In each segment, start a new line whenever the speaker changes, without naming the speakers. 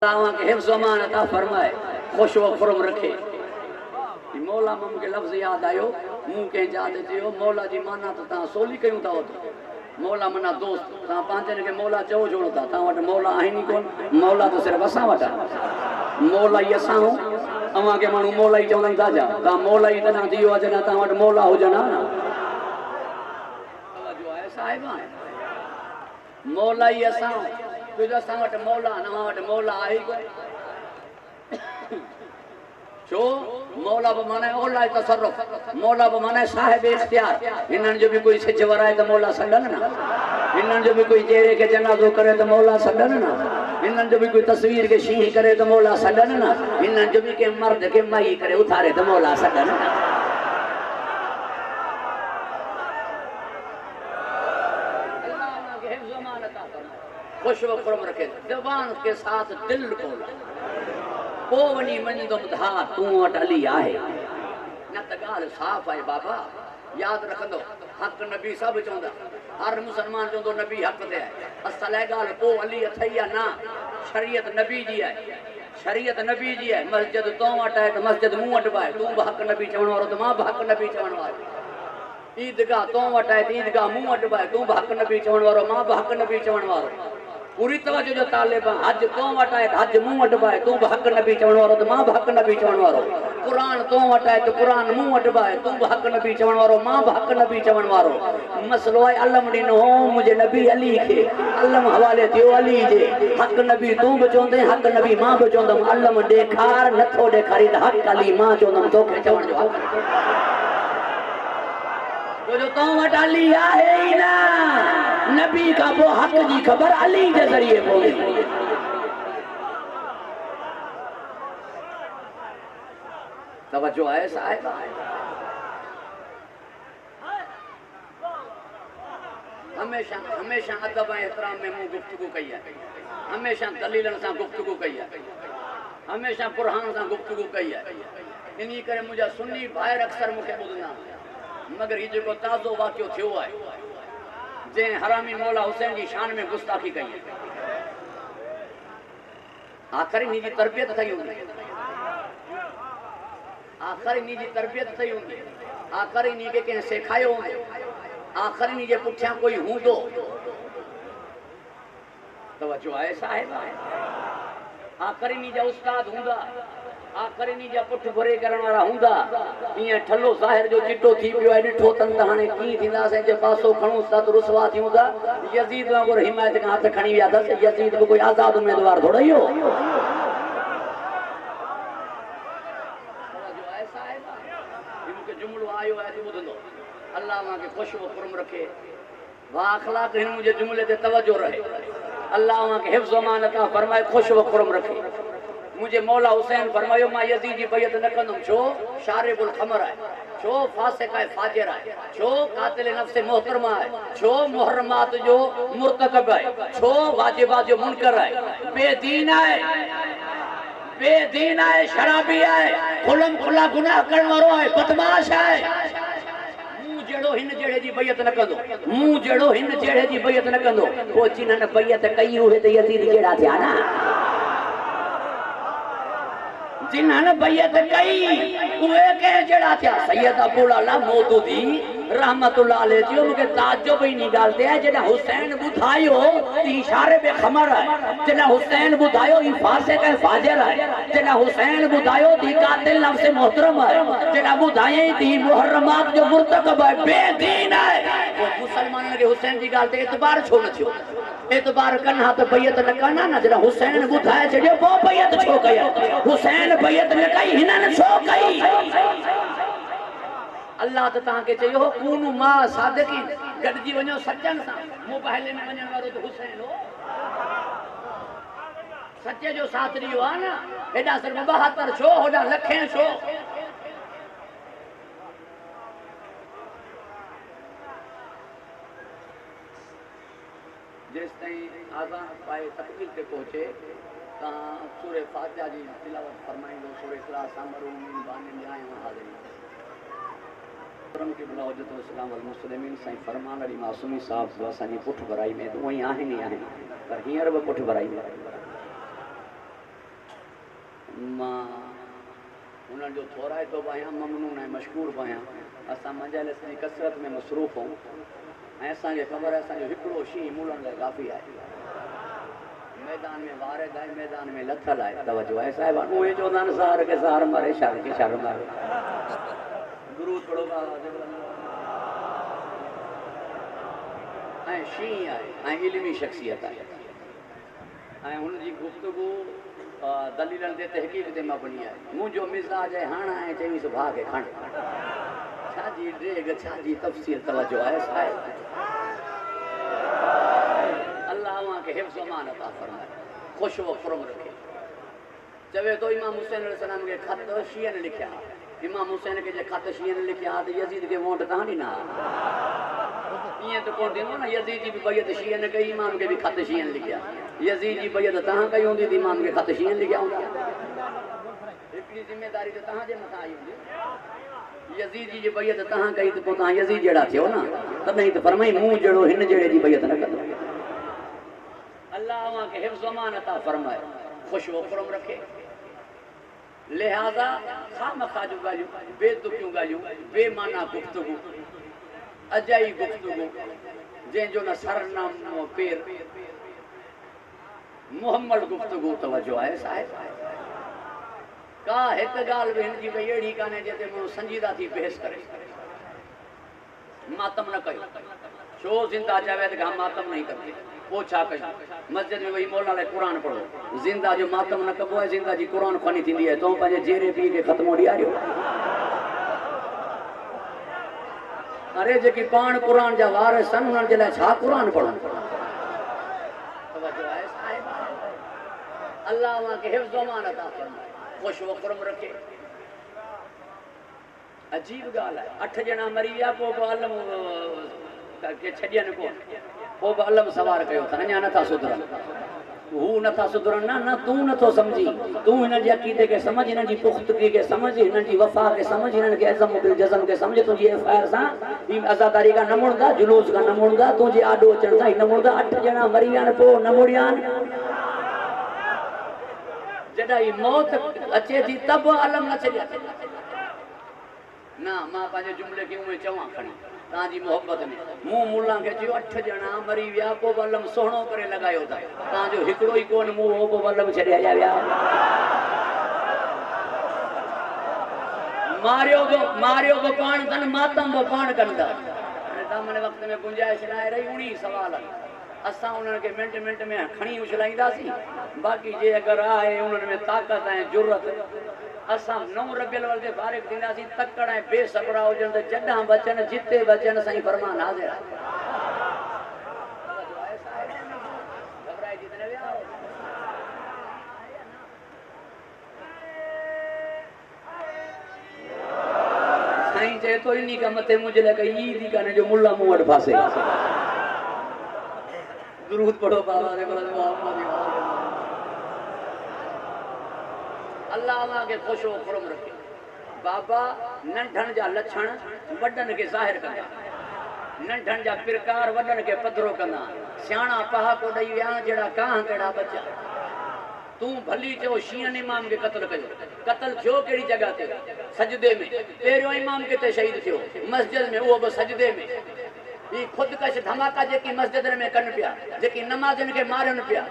अल्लाह के हिफ्ज़ अमान अता फरमाए, खुश व खुरम रखे। मौला मूंखे लफ़्ज़ याद आयो, मूं के याद थियो मौला जी माना तो ता सोली कयूं था। मौला मना दोस्त ता पांचन के मौला चो जोड़ो था। ता वट मौला आहिनी कोन, मौला तो सिर्फ असां वट मौला ही असां हो। अवां के मानू मौला ही चवंदा था जा ता मौला ही तना थियो अजना ता वट मौला हो जना जो है साहिबा मौला ही असां तुझा असां वट मौला न वट मौला आई को छो मौला ब माने औला तसर्रुफ मौला ब माने साहिब इख्तियार। इन्हन जो भी कोई सिज वराए तो मौला सडन ना, इन्हन जो भी कोई चेहरे के जनाजो करे तो मौला सडन ना, इन्हन जो भी कोई तस्वीर के शीह करे तो मौला सडन ना, इन्हन जो भी के मर्द के माई करे उतारे तो मौला सडन ना। खुश व खुरम रखे, ज़बान के साथ दिल बोला पोवनी मंदम धा तू वट अली आहे न त गाल साफ है बाबा याद रखंदो। हक नबी सब चवंदा, हर मुसलमान चवंदो नबी हक ते है। असल गाल पो अली अथई या ना, शरीयत नबी जी है, शरीयत नबी जी है। मस्जिद तो वट है तो मस्जिद मूं वट बाए, तू भी हक नबी चवण वारो तो मां भी हक नबी चवण वारो। ईदगाह तो वट है तो ईदगाह मूं वट बाए, तू भी हक नबी चवण वारो मां भी हक नबी चवण वारो। पूरी तवज्जो जो तालिब हज तो वट है हज मूं वट बाए, तू भी हक नबी चवण वारो तो मां भी हक नबी चवण वारो। कुरान तो वट है तो कुरान मूं वट बाए, तू भी हक नबी चवण वारो मां भी हक नबी चवण वारो। मसलो है अलम ॾिनो मुझे नबी अली के, अलम हवाले थियो अली जे। हक नबी तू भी चवंदे हक नबी मां भी चवंदम। अलम ॾेखार नथो ॾेखारी त हक अली मां चवंदम तोखे चवण जो हक जो तो वट अली आहे ही ना। नबी का वो हक जी खबर अली के जरिए बोली। तवज्जो है साहिब, हमेशा हमेशा अदब ऐं एहतराम में मूं गुफ्तगू कई है, हमेशा दलीलन सां गुफ्तगू कई है, हमेशा कुरान सां गुफ्तगू कई है। इन्हीं करे मुझा सुन्नी भाइर अक्सर मूंखे ॿुधंदा, मगर ये जो ताज़ो वाक़ियो थियो है जैं हरामी मौला हुसैन की शान में गुस्ताखी कई है। आखिर इन जी तरबियत थई हूंदी, आखिर इन जी तरबियत थई हूंदी, आखिर इन के कंहिं सेखारियो हूंदो, आखिर इन जे पुठियां कोई हूंदो। तवज्जो आहे साहिब, आखिर इन जा उस्ताद हूंदा, आखिर इन जा पुठ भरे करण वारा हूंदा। ईअं ठल्लो ज़ाहिर जो चिट्टो थी पियो आहे, ॾिठो अथनि त हाणे कीअं थींदासीं जे पासो खणूं था त रुसवा थियूं था। यज़ीद वांगुरु हिमायत खां हथ खणी विया अथसि। यज़ीद बि कोई आज़ाद उम्मीदवार थोरो ई हो। मूंखे जुमिलो आयो आहे त ॿुधंदो। अल्लाह मूंखे ख़ुशि व खुरम रखे, वाह अख़लाक़ हिन मुंहिंजे जुमिले ते तवज्जो रहे। अल्लाह मूंखे हिफ़्ज़ अमान अता फरमाए, ख़ुशि व खुरम रखे। मुझे मौला हुसैन फरमायो मां यज़ीद जी बैत न कंदुमि, छो शारिबुल खमर है, छो फासिक है फाजिर है, छो कातिल नफ्स मोहतरमा है, छो मुहर्रमात जो मुर्तकब है, छो वाजिबात जो मुनकर है, बेदीन है, बेदीन है, शराबी है, खुलम खुला गुनाह करण वारो है, बदमाश है। मूं जड़ो हिन जेड़े जी बैत न कंदो, मूं जड़ो हिन जेड़े जी बैत न कंदो। पो जिन्हन बैत कई उहे त यज़ीद जेड़ा थिया ना, जिन्हन बैत कई उहे के जड़ा थिया। सैयद अबुल अला मौदूदी रहमतुल्लाह अलैह जो मूंखे ताजुब ई नी गाल ते है जॾहिं हुसैन ॿुधायो ती शारिब खमर है, जॾहिं हुसैन ॿुधायो ई फासिक ऐं फाजिर है, जॾहिं हुसैन ॿुधायो ती कातिल नफ्स मोहतरम है, जॾहिं ॿुधायई ती मुहर्रमात जो मुर्तकब है, बेदीन है। वो मुसलमानन खे हुसैन जी गाल ते एतबार छो न थियो? एतबार कन्हा तो बैत न करना ना। जॾहिं हुसैन ॿुधाए छॾियो पोइ बैत छो कई? हुसैन बैत न कई, हिननि छो कई? अल्लाह त तव्हांखे चयो कूनू मां सादिकीन, गॾिजी वञो सचनि सां। मुबाहिले में वञण वारो त हुसैन हो, सचे जो साथ ॾियो आहे न। हेॾा सिर्फ़ 72 छो, होॾा लखें छो? जेसि ताईं आज़ान पाए तकमील ते पहुचे तव्हां सूरे फातिहा जी तिलावत फरमाईंदो। सूरे इखलास सां मरूमीन बानिन जायूं हाज़िरीन की बुला वजत इस्लाम वल मुस्लिमीन साईं फरमान अली मासूमी साहब असांजी पुठ भराई में तो वही आहिनि ई आहिनि, पर हींअर बि पुठ भराई में मां उन्हनि जो थोराइतो बि आहियां, ममनून ऐं मशहूर बि आहियां। असां मजलिस जी कसरत में मसरूफ़ आहियूं ऐं असांखे ख़बर आहे असांजो हिकिड़ो शींहुं मुलण लाइ काफ़ी आहे। मैदान में वारिद आहे, मैदान में लथल आहे। तवजो आहे साहिब, उहे चवंदा आहिनि सार खे सार मारे, शर खे शर मारे। दुरूद पढ़ो ऐं शींहुं आहे ऐं इल्मी शख़्सियत आहे ऐं हुनजी गुफ़्तगू दलीलनि ते तहक़ीक़ ते मबनी आहे। मुंहिंजो मिज़ाज आहे हाणे ऐं चईंसि भाउ खे खण, छाजी ड्रेग छाजी तफ़सील। तवजो आहे साहिब, अल्लाह अव्हां खे हिफ़्ज़ अमान अता फ़रमाए, ख़ुश व खुरम रखे। चवे थो इमाम हुसैन अलैहिस्सलाम खे ख़त शीअनि लिखिया। इमाम हुसैन खे जे ख़त शीअनि लिखिया त यज़ीद खे वोट तव्हां ॾिना। ईअं त कोन थींदो न, यज़ीद जी बि बैत शीअनि कई, इमाम खे बि ख़त शीअनि लिखिया। यज़ीद जी बैत तव्हां कई हूंदी त इमाम खे ख़त शीअनि लिखिया हूंदा। हिकिड़ी ज़िमेदारी त तव्हांजे मथां आई हूंदी। यज़ीद जी बैत तव्हां कई त पोइ तव्हां यज़ीद जहिड़ा थियो न, तॾहिं त फरमाई मूं जहिड़ो हिन जहिड़े जी बैत न कंदो। अल्लाह अव्हां खे हिफ़्ज़ अमान अता फ़रमाए, ख़ुश व खुरम रखे। लिहाज़ा खामखा जूं ॻाल्हियूं, बेतुकियूं ॻाल्हियूं, बेमाना गुफ़्तगू, अजाई गुफ़्तगू जंहिंजो न सर न पेर, मुहम्मद गुफ़्तगू। तवजो आहे साहिब, का हिकु ॻाल्हि बि हिन जी भई अहिड़ी कान्हे जिते माण्हू संजीदा थी बहस करे। मातम न कयो, छो ज़िंदा चवे त हम मातम नहीं करते, पोइ छा कयूं? मस्जिद में वही मौला लाइ क़ुरान पढ़ो। ज़िंदा जो मातम न कबो आहे, ज़िंदा जी क़ुरान ख़वानी थींदी आहे। तो पंहिंजे जेरे पीउ खे ख़त्मो ॾियारियो। अरे जेकी पाण क़ुरान जा वारिस आहिनि उन्हनि जे लाइ छा क़ुरान पढ़ो? तवजो आहे साहिब, अल्लाह अव्हां खे हिफ़्ज़ अमान अता फ़रमाए, ख़ुश व खुरम रखे। अजीब ॻाल्हि आहे, 8 ॼणा मरी विया, पोइ बि अलम खे छॾियनि कोन, पोइ बि अलम सवार कयो था, अञा नथा सुधरनि। हू नथा सुधरनि न तूं नथो सम्झी। तूं हिन जे अक़ीदे खे सम्झ, हिननि जी पुख़्तगी खे सम्झ, हिननि जी वफ़ा खे सम्झ, हिननि खे अज़म बिल जज़म खे सम्झ। तुंहिंजी एफआईआर सां ही आज़ादारी खां न मुड़ंदा, जुलूस खां न मुड़ंदा, तुंहिंजे आॾो अचण सां ही न मुड़ंदा। 8 ॼणा मरी विया आहिनि, पोइ न मुड़िया आहिनि। जॾहिं ही मौत अचे थी त बि अलम न छॾिया न। मां पंहिंजे जुमिले खे उहे चवां खणी तव्हांजी मोहबत में। मूं मुल्ला खे चयो 8 ॼणा मरी विया, पोइ बि अलम सुहिणो करे लॻायो था। तव्हांजो हिकिड़ो ई कोन मूं हो, पोइ अलम छॾे हलिया विया। मारियो बि पाण अथनि, मातम बि पाण कनि था। हाणे दामन वक़्त में गुंजाइश न आहे रही। 19 सुवाल असां उन्हनि खे मिंट में खणी उछलाईंदासीं। बाक़ी जे अगरि आहे उन्हनि में ताक़त ऐं जुरत, असां 9 रबियल अव्वल ते फारिग थींदासीं। तकड़ ऐं बेसबरा हुजनि त जॾां बचनि, जिते बचनि, साईं फरमान हाज़िर आहे। घबराइजी त न विया? साईं चए थो इन खां मथे मुंहिंजे लाइ काई ईद ई कान्हे जो मुल्ला मूं वटि फासे। दुरूद पढ़ो बाबा रे अल्लाह अव्हां खे ख़ुश व खुरम रखे। बाबा नंढनि जा लछण वॾनि खे ज़ाहिर कंदा, नंढनि जा प्रकार वॾनि खे पधरो कंदा। सियाणा पहाको ॾेई विया जहिड़ा कांह कहिड़ा बचा। तूं भली चओ शींहं इमाम खे क़त्ल कयो, क़त्ल थियो कहिड़ी जॻह ते? सजदे में। पहिरियों इमाम किथे शहीद थियो? मस्जिद में, उहो बि सजदे में। ही ख़ुदकश धमाका जेकी मस्जिदनि में कनि पिया, जेकी नमाज़नि खे मारनि पिया,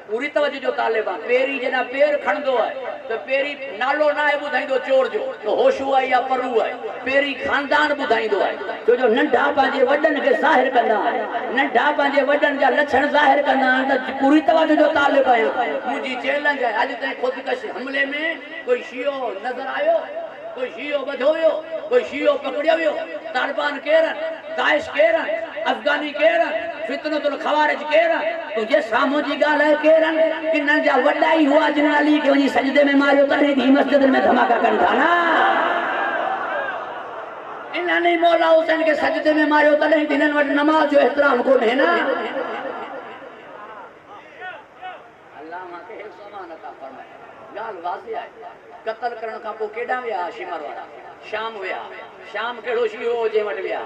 पूरी तवजो जो तालिब आहे। पहिरीं जॾहिं पेर खणंदो आहे त पहिरीं नालो न आहे ॿुधाईंदो चोर जो त होशू आहे या परू आहे। पहिरीं ख़ानदान ॿुधाईंदो आहे, छो जो नंढा पंहिंजे वॾनि खे ज़ाहिर कंदा आहिनि, नंढा पंहिंजे वॾनि जा लक्षण ज़ाहिर कंदा आहिनि। त पूरी तवजो जो तालिब आहियां। मुंहिंजी चैलेंज आहे, अॼु ताईं ख़ुदकश हमले में कोई शियो नज़र आयो? कोई शियो ॿधो वियो? कोई शियो पकड़ियो वियो? तालिबान केरु आहिनि? दाइश केरु आहिनि? अफ़गानी केरु आहिनि? फितनतुल ख़वारिज केरु आहिनि? तुंहिंजे साम्हूं जी ॻाल्हि आहे केरु आहिनि? इन्हनि जा वॾा ई हुआ जिन अली खे वञी सजदे में मारियो, तॾहिं बि मस्जिद में धमाका कनि था न। इन्हनि ई मौला हुसैन खे सजदे में मारियो, तॾहिं बि हिननि वटि नमाज़ जो एहतराम कोन्हे न। अल्लाह मूंखे हिफ़्ज़ अमान अता फ़रमाए। ॻाल्हि वाज़िह आहे। क़त्ल करण खां पोइ केॾां विया शिमर वारा? शाम विया। शाम कहिड़ो शियो हो जंहिं वटि विया?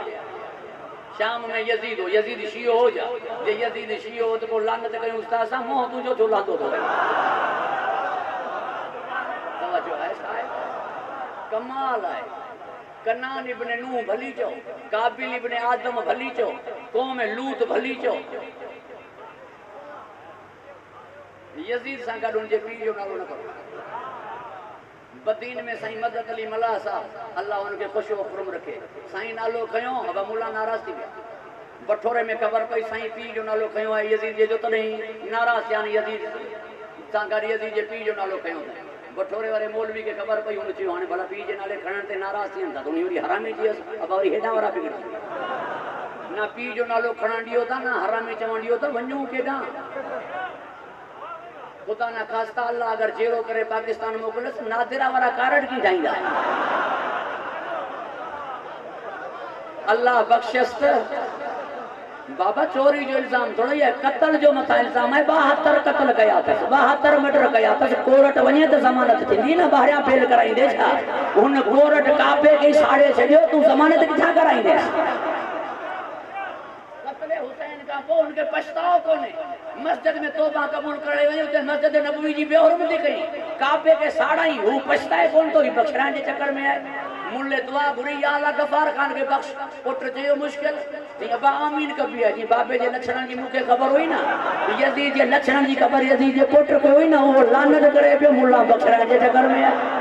शाम में यज़ीद हो। यज़ीद शियो हो जा? जे यज़ीद शियो हो त पोइ लानत कयूं उस्ताद सां, मोह तुंहिंजो छो लांदो थो? कमाल है। कनान इब्ने नूह भली चो, काबिल इब्ने आदम भली चो, कौम लूत भली चो। यजीद सां गॾु उनजे पीउ जो नालो न करो। बदीन में साईं मदद अली मल्हा साहब अल्लाह उनके खुश खुरम रखे। साईं नालो खयो अब मुला नाराज़ थी गया। बठोरे में ख़बर पई साईं पीउ जो नालो खयो आहे यजीद जो, तॾहिं नाराज़ थिया यजीद सां गॾु यजीद जे पीउ जो नालो खयो अथईं। बठोरे वारे मौलवी के खबर पई, हुन चयो हाणे भला पीउ जे नाले खणण ते नाराज़ थियनि था त उन वरी हरामी थी वियसि। अब वरी हेॾां वारा बिगड़ न पीउ जो नालो खणण ॾियो था न हरामी चवण ॾियो त वञूं केॾां। खुदा ना खास्ता अल्लाह अगर जेरो करे पाकिस्तान मोकिलियसि नादिरा वारा कारड की ठाहींदा। अल्लाह बख्शियसि। बाबा चोरी जो इल्जाम थोड़ी है, कत्ल जो मथा इल्जाम है। 72 कत्ल कया अथसि, 72 मर्डर कया अथसि। कोर्ट वञे त ज़मानत थींदी न, ॿाहिरियां फेल कराईंदे छा? हुन कोर्ट काबे खे साड़े छॾियो, तूं ज़मानत किथां कराईंदे? कत्ले हुसैन खां पोइ उनखे पछताओ कोन्हे। मस्जिद में तौबा क़बूल करे वञे, उते मस्जिद नबवी जी बेहुरमती कई, काबे खे साड़ाई, हू पछताए कोन थो, हीउ बख़्शण जे चक्कर में आहे। मुल्ले दुआ घुरी, या अल्लाह गफ़ार खान खे बख़्श। पुट चयो मुश्किल तीअं अबा आमीन कबी आहे। जीअं बाबे जे लक्षणनि जी मूंखे ख़बर हुई न, यज़ीद जे लक्षणनि जी ख़बर यज़ीद जे पुट खे हुई न, उहो लानत करे पियो मुल्ला बख़्शण जे चक्कर में आहे।